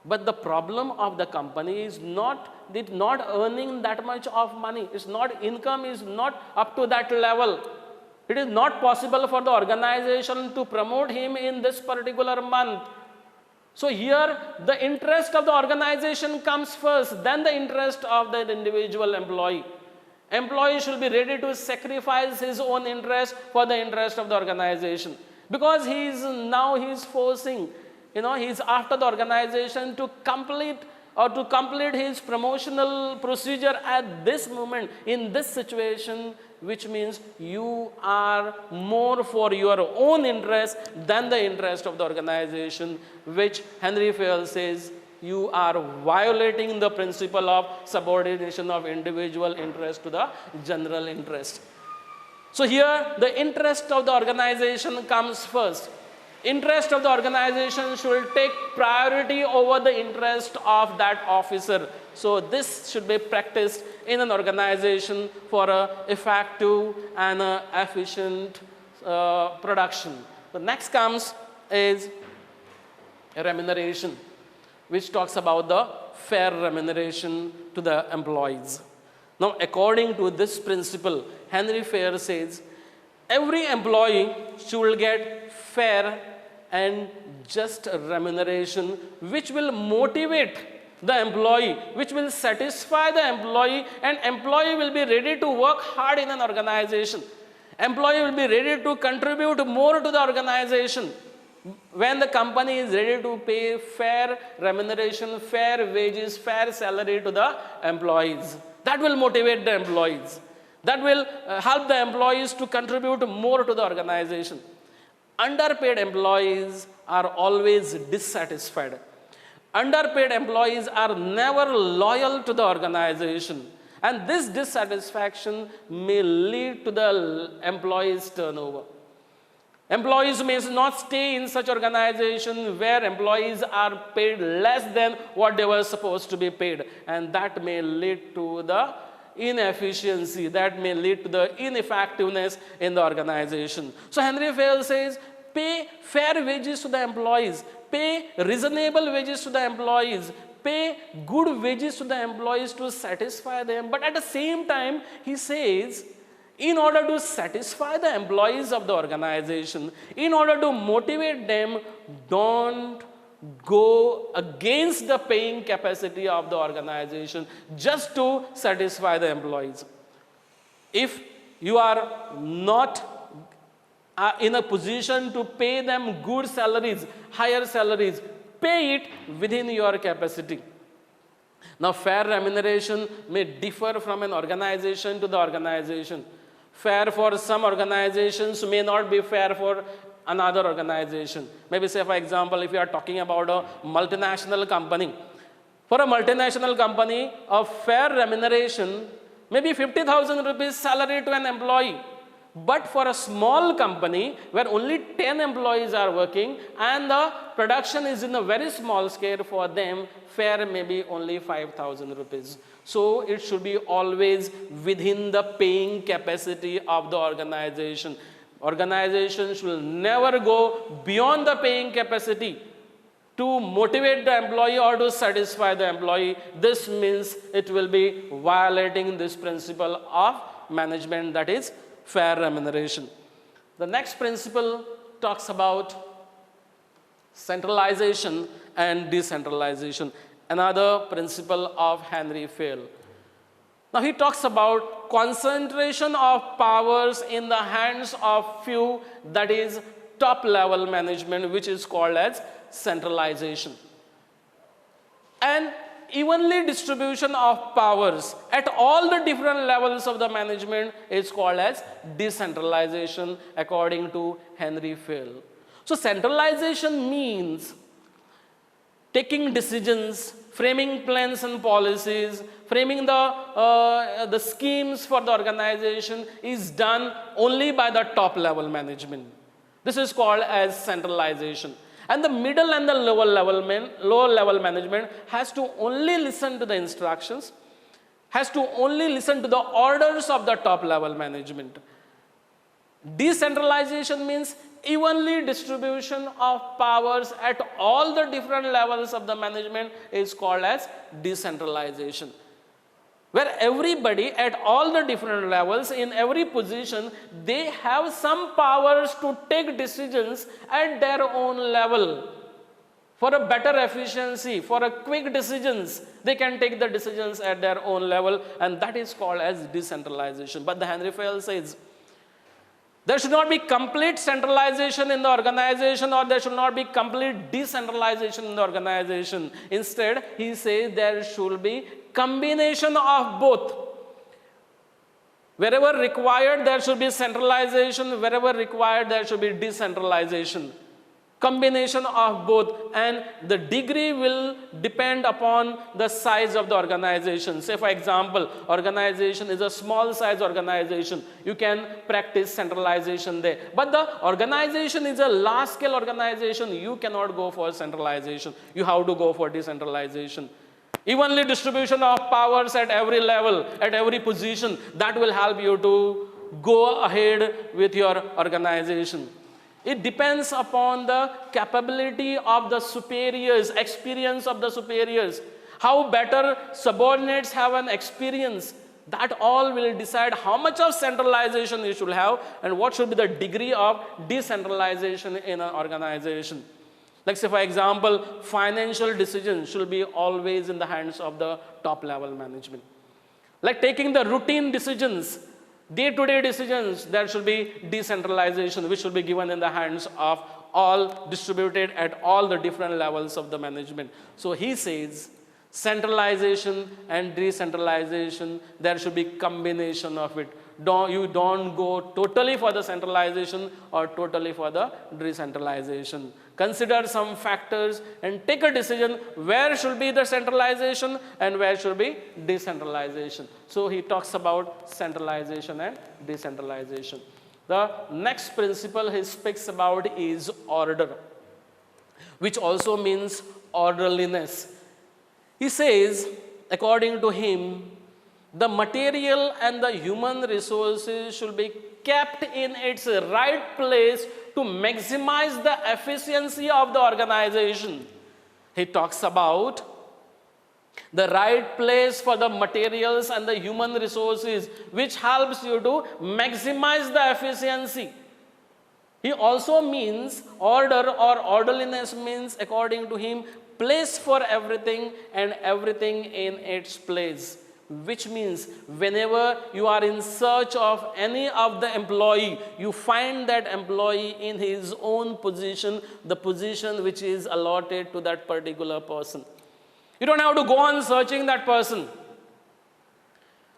But the problem of the company is not earning that much of money. Income is not up to that level. It is not possible for the organization to promote him in this particular month. So here, the interest of the organization comes first, then the interest of the individual employee. Employee should be ready to sacrifice his own interest for the interest of the organization. Because he's forcing, he's after the organization to complete his promotional procedure at this moment, in this situation, which means you are more for your own interest than the interest of the organization, which Henry Fayol says you are violating the principle of subordination of individual interest to the general interest. So here, the interest of the organization comes first. Interest of the organization should take priority over the interest of that officer. So this should be practiced in an organization for an effective and efficient production. The next comes is remuneration, which talks about the fair remuneration to the employees. Now, according to this principle, Henry Fayol says every employee should get fair and just remuneration, which will motivate the employee, which will satisfy the employee, and employee will be ready to work hard in an organization. Employee will be ready to contribute more to the organization when the company is ready to pay fair remuneration, fair wages, fair salary to the employees. That will motivate the employees. That will help the employees to contribute more to the organization. Underpaid employees are always dissatisfied. Underpaid employees are never loyal to the organization. And this dissatisfaction may lead to the employees' turnover. Employees may not stay in such organization where employees are paid less than what they were supposed to be paid. And that may lead to the inefficiency, that may lead to the ineffectiveness in the organization. So Henry Fayol says, pay fair wages to the employees, pay reasonable wages to the employees, pay good wages to the employees to satisfy them. But at the same time, he says, in order to satisfy the employees of the organization, in order to motivate them, don't go against the paying capacity of the organization just to satisfy the employees. If you are not in a position to pay them good salaries, higher salaries, pay it within your capacity. Now, fair remuneration may differ from an organization to the organization. Fair for some organizations may not be fair for another organization. Maybe say, for example, if you are talking about a multinational company. For a multinational company, a fair remuneration may be 50,000 rupees salary to an employee. But for a small company where only 10 employees are working and the production is in a very small scale, for them, fair may be only 5,000 rupees. So it should be always within the paying capacity of the organization. Organizations will never go beyond the paying capacity to motivate the employee or to satisfy the employee. This means it will be violating this principle of management, that is fair remuneration. The next principle talks about centralization and decentralization, another principle of Henry Fayol. Now he talks about concentration of powers in the hands of few, that is top level management, which is called as centralization. And evenly distribution of powers at all the different levels of the management is called as decentralization according to Henry Fayol. So centralization means taking decisions, framing plans and policies, framing the schemes for the organization is done only by the top level management. This is called as centralization. And the middle and the lower level management has to only listen to the instructions, has to only listen to the orders of the top level management. Decentralization means evenly distribution of powers at all the different levels of the management is called as decentralization, where everybody at all the different levels in every position, they have some powers to take decisions at their own level. For a better efficiency, for a quick decisions, they can take the decisions at their own level, and that is called as decentralization. But the Henry Fayol says, there should not be complete centralization in the organization, or there should not be complete decentralization in the organization. Instead, he says there should be combination of both. Wherever required, there should be centralization. Wherever required, there should be decentralization. Combination of both, and the degree will depend upon the size of the organization. Say, for example, organization is a small size organization. You can practice centralization there. But the organization is a large scale organization. You cannot go for centralization. You have to go for decentralization. Evenly distribution of powers at every level, at every position, that will help you to go ahead with your organization. It depends upon the capability of the superiors, experience of the superiors. How better subordinates have an experience, that all will decide how much of centralization you should have and what should be the degree of decentralization in an organization. Like say for example, financial decisions should be always in the hands of the top level management. Like taking the routine decisions, day-to-day decisions, there should be decentralization, which should be given in the hands of all, distributed at all the different levels of the management. So he says, centralization and decentralization, there should be combination of it. You don't go totally for the centralization or totally for the decentralization. Consider some factors and take a decision where should be the centralization and where should be decentralization. So he talks about centralization and decentralization. The next principle he speaks about is order, which also means orderliness. He says, according to him, the material and the human resources should be kept in its right place to maximize the efficiency of the organization. He talks about the right place for the materials and the human resources, which helps you to maximize the efficiency. He also means order or orderliness means, according to him, place for everything and everything in its place. Which means whenever you are in search of any of the employee, you find that employee in his own position, the position which is allotted to that particular person. You don't have to go on searching that person.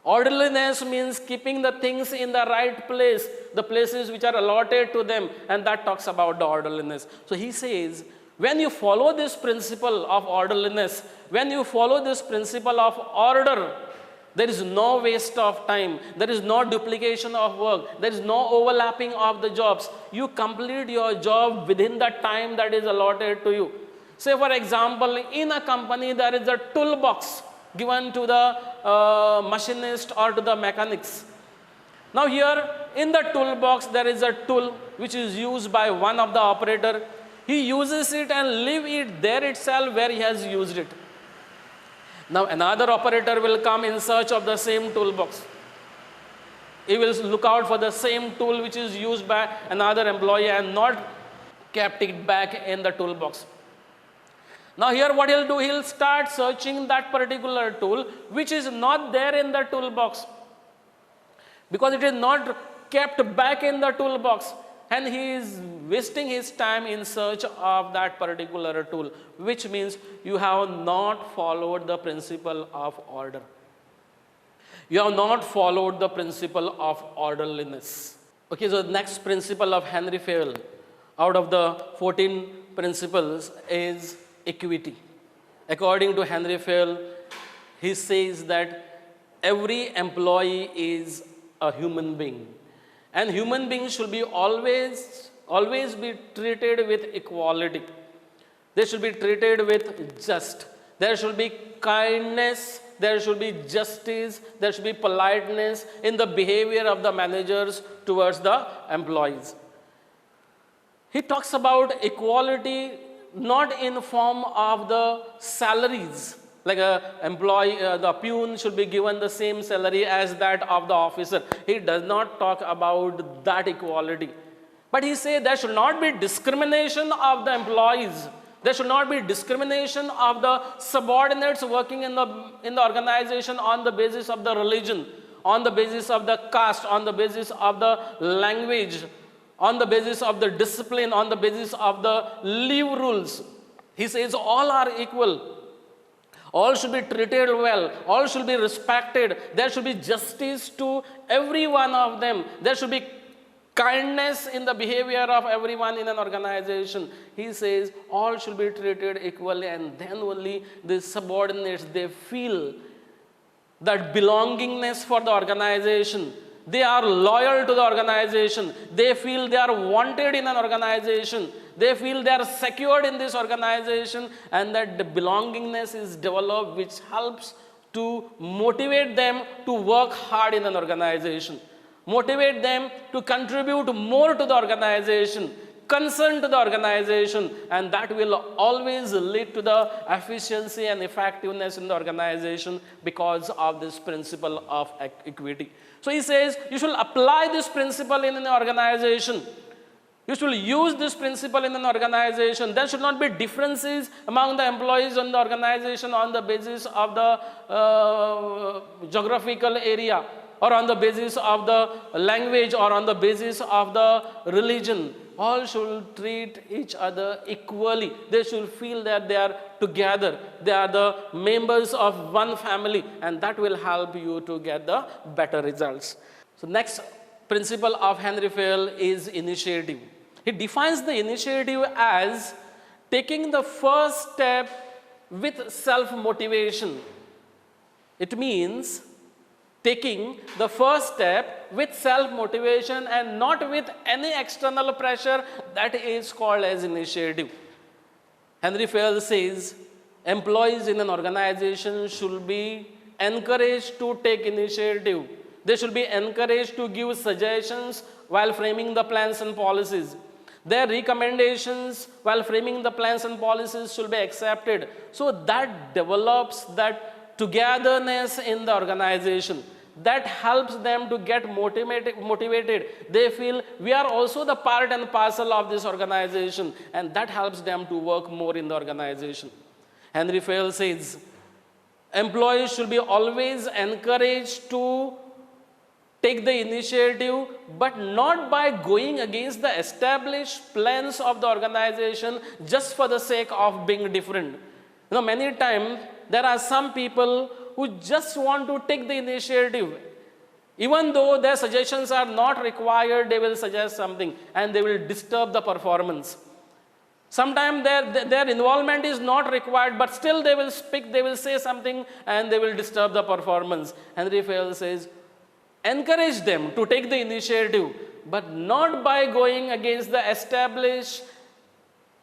Orderliness means keeping the things in the right place, the places which are allotted to them, and that talks about the orderliness. So he says, when you follow this principle of orderliness, when you follow this principle of order, there is no waste of time. There is no duplication of work. There is no overlapping of the jobs. You complete your job within the time that is allotted to you. Say for example, in a company there is a toolbox given to the machinist or to the mechanics. Now here in the toolbox there is a tool which is used by one of the operator. He uses it and leave it there itself where he has used it. Now another operator will come in search of the same toolbox. He will look out for the same tool which is used by another employee and not kept it back in the toolbox. Now here what he'll do, he'll start searching that particular tool which is not there in the toolbox, because it is not kept back in the toolbox, and he is wasting his time in search of that particular tool, which means you have not followed the principle of order. You have not followed the principle of orderliness. Okay, so the next principle of Henry Fayol out of the 14 principles is equity. According to Henry Fayol, he says that every employee is a human being, and human beings should be always be treated with equality. They should be treated with just. There should be kindness, there should be justice, there should be politeness in the behavior of the managers towards the employees. He talks about equality not in form of the salaries, like a employee, the peon should be given the same salary as that of the officer. He does not talk about that equality. But he says there should not be discrimination of the employees. There should not be discrimination of the subordinates working in the organization on the basis of the religion, on the basis of the caste, on the basis of the language, on the basis of the discipline, on the basis of the leave rules. He says all are equal. All should be treated well. All should be respected. There should be justice to every one of them. There should be kindness in the behavior of everyone in an organization. He says all should be treated equally, and then only the subordinates, they feel that belongingness for the organization. They are loyal to the organization. They feel they are wanted in an organization. They feel they are secured in this organization, and that the belongingness is developed, which helps to motivate them to work hard in an organization, motivate them to contribute more to the organization, concern to the organization, and that will always lead to the efficiency and effectiveness in the organization because of this principle of equity. So he says you should apply this principle in an organization. You should use this principle in an organization. There should not be differences among the employees in the organization on the basis of the geographical area, or on the basis of the language, or on the basis of the religion. All should treat each other equally. They should feel that they are together. They are the members of one family, and that will help you to get the better results. So next principle of Henry Fayol is initiative. He defines the initiative as taking the first step with self-motivation. It means taking the first step with self-motivation and not with any external pressure. That is called as initiative. Henry Fayol says employees in an organization should be encouraged to take initiative. They should be encouraged to give suggestions while framing the plans and policies. Their recommendations while framing the plans and policies should be accepted. So that develops that togetherness in the organization. That helps them to get motivated. They feel we are also the part and parcel of this organization, and that helps them to work more in the organization. Henry Fayol says employees should be always encouraged to take the initiative, but not by going against the established plans of the organization just for the sake of being different. You know, many times there are some people who just want to take the initiative. Even though their suggestions are not required, they will suggest something and they will disturb the performance. Sometimes their involvement is not required, but still they will speak, they will say something, and they will disturb the performance. Henry Fayol says, encourage them to take the initiative, but not by going against the established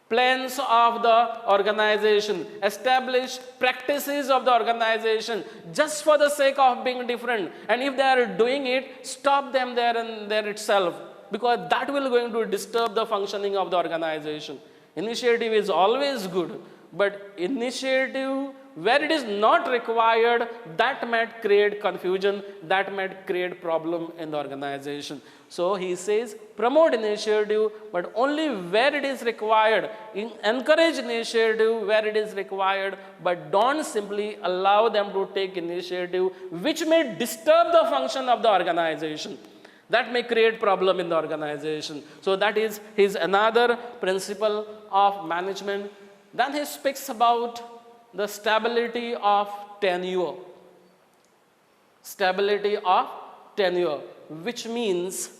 plans of the organization, established practices of the organization, just for the sake of being different. And if they are doing it, stop them there and there itself, because that will going to disturb the functioning of the organization. Initiative is always good, but initiative where it is not required, that might create confusion, that might create problem in the organization. So he says, promote initiative, but only where it is required. Encourage initiative where it is required, but don't simply allow them to take initiative which may disturb the function of the organization. That may create problem in the organization. So that is his another principle of management. Then he speaks about the stability of tenure. Stability of tenure, which means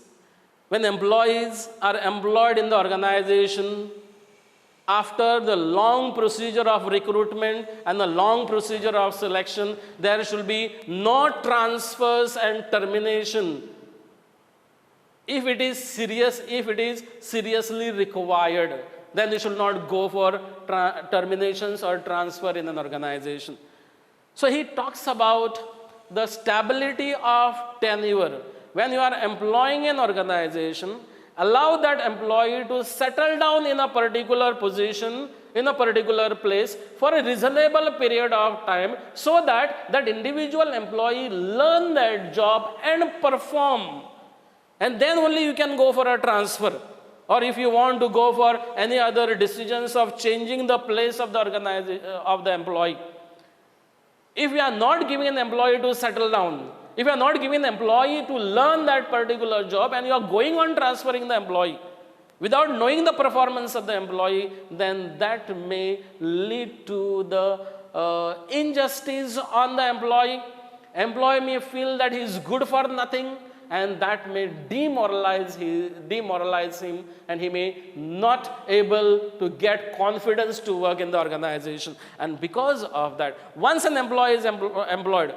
when employees are employed in the organization, after the long procedure of recruitment and the long procedure of selection, there should be no transfers and termination. If it is seriously required, then you should not go for terminations or transfer in an organization. So he talks about the stability of tenure. When you are employing an organization, allow that employee to settle down in a particular position, in a particular place for a reasonable period of time, so that that individual employee learn that job and perform. And then only you can go for a transfer. Or if you want to go for any other decisions of changing the place of the organization of the employee. If you are not giving an employee to settle down, if you are not giving an employee to learn that particular job, and you are going on transferring the employee without knowing the performance of the employee, then that may lead to the injustice on the employee. Employee may feel that he is good for nothing, and that may demoralize him, and he may not able to get confidence to work in the organization. And because of that, once an employee is employed,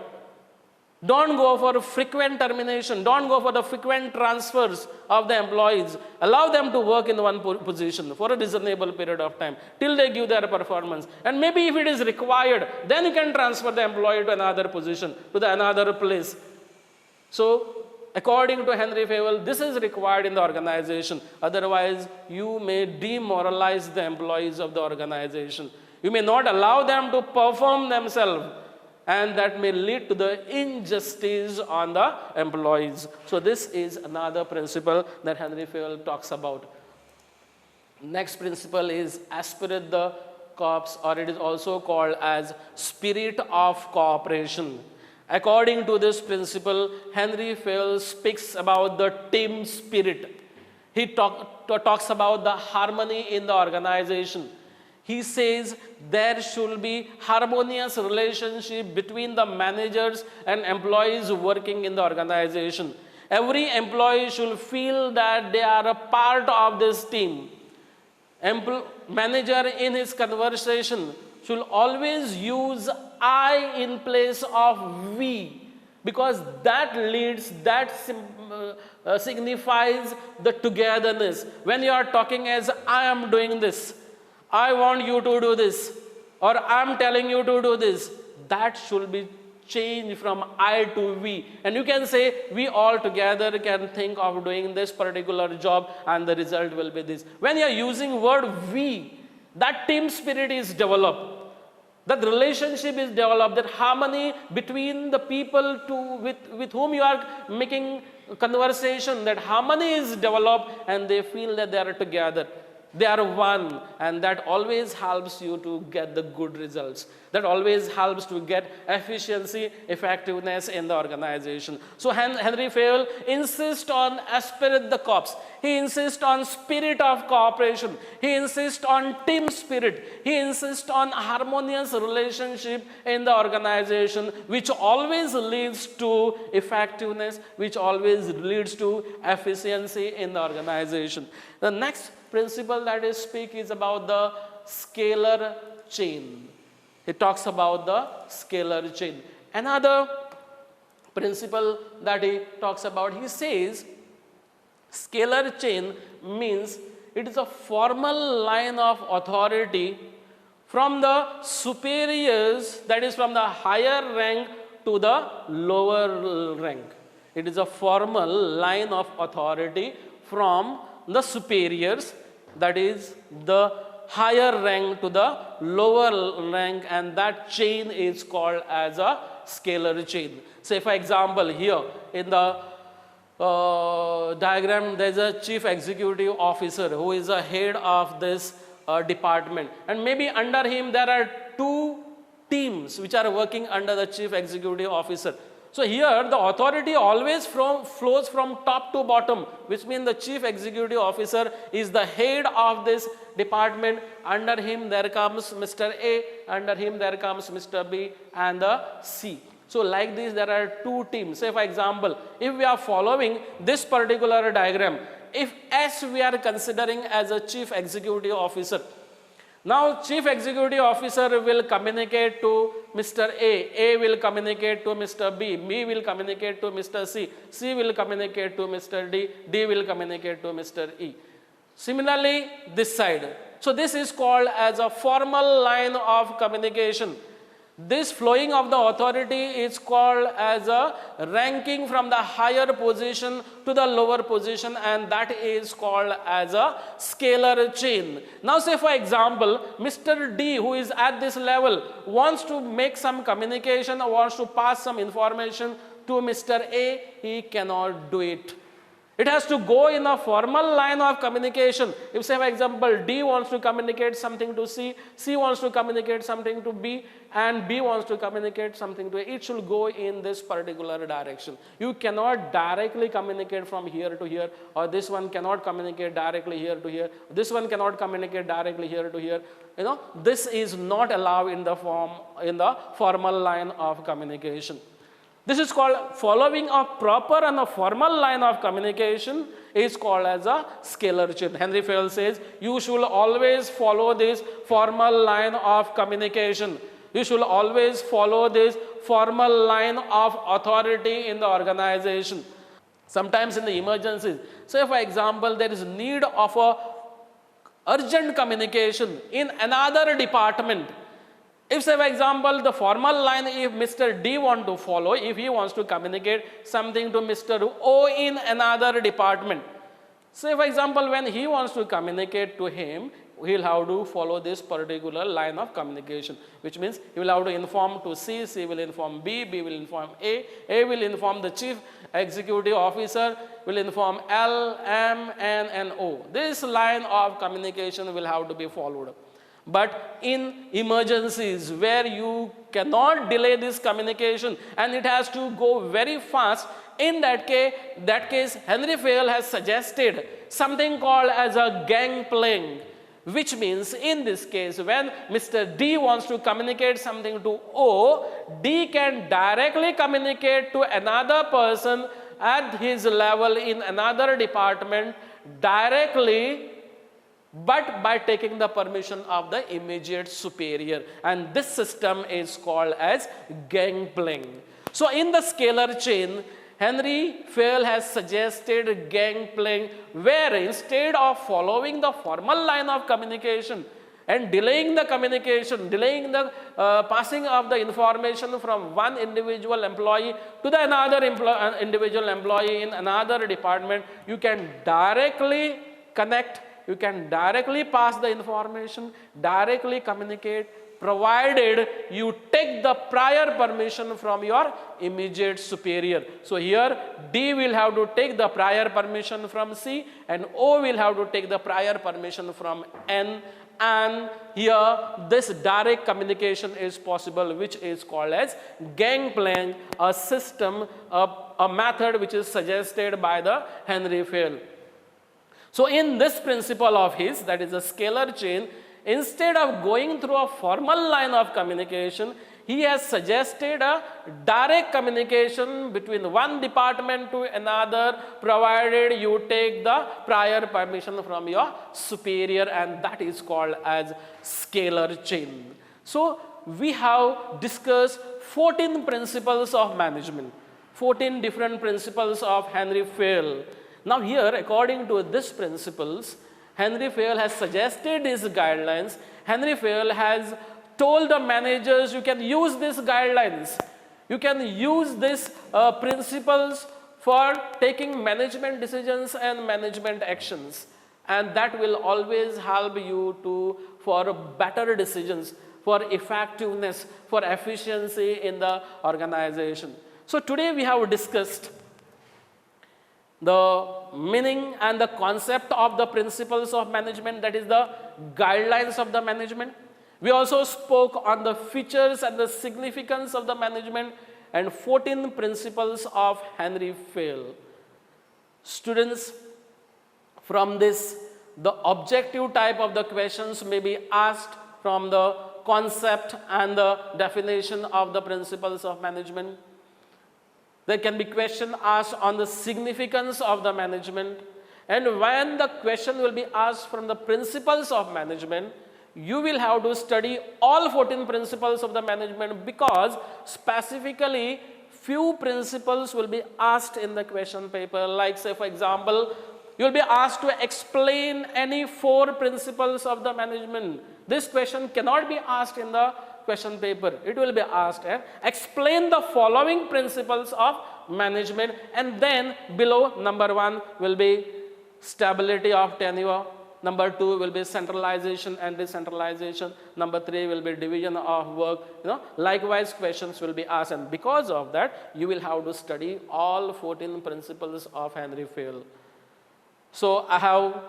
don't go for frequent termination, don't go for the frequent transfers of the employees. Allow them to work in one position for a reasonable period of time till they give their performance. And maybe if it is required, then you can transfer the employee to another position, to another place. So according to Henry Fayol, this is required in the organization. Otherwise, you may demoralize the employees of the organization. You may not allow them to perform themselves, and that may lead to the injustice on the employees. So this is another principle that Henry Fayol talks about. Next principle is aspirate the corps, or it is also called as spirit of cooperation. According to this principle, Henry Fayol speaks about the team spirit. He talks about the harmony in the organization. He says there should be harmonious relationship between the managers and employees working in the organization. Every employee should feel that they are a part of this team. Manager in his conversation should always use I in place of we, because that signifies the togetherness. When you are talking as I am doing this, I want you to do this, or I am telling you to do this, that should be changed from I to we. And you can say we all together can think of doing this particular job and the result will be this. When you are using word we, that team spirit is developed. That relationship is developed, that harmony between the people with whom you are making conversation, that harmony is developed and they feel that they are together. They are one, and that always helps you to get the good results. That always helps to get efficiency, effectiveness in the organization. So Henry Fayol insists on aspirate the corps. He insists on spirit of cooperation. He insists on team spirit. He insists on harmonious relationship in the organization, which always leads to effectiveness, which always leads to efficiency in the organization. The next principle that he speaks is about the scalar chain. He talks about the scalar chain. Another principle that he talks about, he says, scalar chain means it is a formal line of authority from the superiors, that is from the higher rank to the lower rank. It is a formal line of authority from the superiors, that is the higher rank to the lower rank, and that chain is called as a scalar chain. Say for example, here in the diagram there is a chief executive officer who is a head of this department, and maybe under him there are two teams which are working under the chief executive officer. So here the authority always flows from top to bottom, which means the chief executive officer is the head of this department. Under him there comes Mr. A, under him there comes Mr. B and the C. So like this there are two teams. Say for example, if we are following this particular diagram, if S we are considering as a chief executive officer, now chief executive officer will communicate to Mr. A will communicate to Mr. B will communicate to Mr. C will communicate to Mr. D will communicate to Mr. E. Similarly, this side. So this is called as a formal line of communication. This flowing of the authority is called as a ranking from the higher position to the lower position, and that is called as a scalar chain. Now say for example, Mr. D, who is at this level, wants to make some communication or wants to pass some information to Mr. A, he cannot do it. It has to go in a formal line of communication. If say for example, D wants to communicate something to C, C wants to communicate something to B, and B wants to communicate something to A, it should go in this particular direction. You cannot directly communicate from here to here, or this one cannot communicate directly here to here, this one cannot communicate directly here to here. You know, this is not allowed in the formal line of communication. This is called following a proper and a formal line of communication is called as a scalar chain. Henry Fayol says you should always follow this formal line of communication. You should always follow this formal line of authority in the organization. Sometimes in the emergencies, say for example, there is need of a urgent communication in another department. If say for example, the formal line, if Mr. D wants to follow, if he wants to communicate something to Mr. O in another department, say for example, when he wants to communicate to him, he will have to follow this particular line of communication, which means he will have to inform to C, C will inform B, B will inform A will inform the chief executive officer, will inform L, M, N, and O. This line of communication will have to be followed. But in emergencies where you cannot delay this communication and it has to go very fast, in that case, Henry Fayol has suggested something called as a gangplank, which means in this case, when Mr. D wants to communicate something to O, D can directly communicate to another person at his level in another department directly, but by taking the permission of the immediate superior. And this system is called as gangplank. So in the scalar chain, Henry Fayol has suggested gangplank, where instead of following the formal line of communication and delaying the communication, delaying the passing of the information from one individual employee to the another individual employee in another department, you can directly connect, you can directly pass the information, directly communicate, provided you take the prior permission from your immediate superior. So here D will have to take the prior permission from C, and O will have to take the prior permission from N, and here this direct communication is possible, which is called as gangplank, a system, a method which is suggested by the Henry Fayol. So in this principle of his, that is a scalar chain, instead of going through a formal line of communication, he has suggested a direct communication between one department to another, provided you take the prior permission from your superior, and that is called as scalar chain. So we have discussed 14 principles of management, 14 different principles of Henry Fayol. Now here, according to these principles, Henry Fayol has suggested these guidelines. Henry Fayol has told the managers, you can use these guidelines. You can use these principles for taking management decisions and management actions. And that will always help you for better decisions, for effectiveness, for efficiency in the organization. So today we have discussed the meaning and the concept of the principles of management, that is the guidelines of the management. We also spoke on the features and the significance of the management and 14 principles of Henry Fayol. Students, from this, the objective type of the questions may be asked from the concept and the definition of the principles of management. There can be question asked on the significance of the management, and when the question will be asked from the principles of management, you will have to study all 14 principles of the management, because specifically few principles will be asked in the question paper. Like say for example, you will be asked to explain any 4 principles of the management. This question cannot be asked in the question paper. It will be asked, explain the following principles of management, and then below number 1 will be stability of tenure, number 2 will be centralization and decentralization, number 3 will be division of work. Likewise questions will be asked, and because of that you will have to study all 14 principles of Henry Fayol. So I have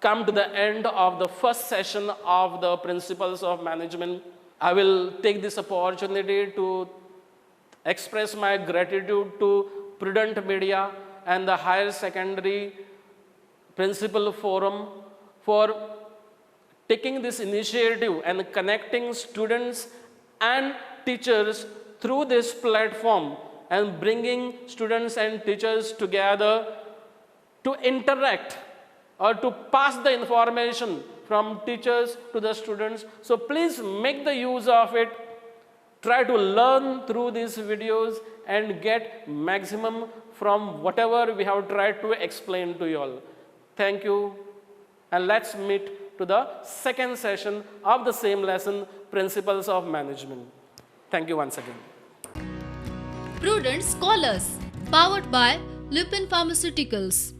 come to the end of the first session of the principles of management. I will take this opportunity to express my gratitude to Prudent Media and the Higher Secondary Principal Forum for taking this initiative and connecting students and teachers through this platform and bringing students and teachers together to interact or to pass the information from teachers to the students. So please make the use of it. Try to learn through these videos and get maximum from whatever we have tried to explain to you all. Thank you, and let's meet to the second session of the same lesson, Principles of Management. Thank you once again. Prudent Scholars, powered by Lupin Pharmaceuticals.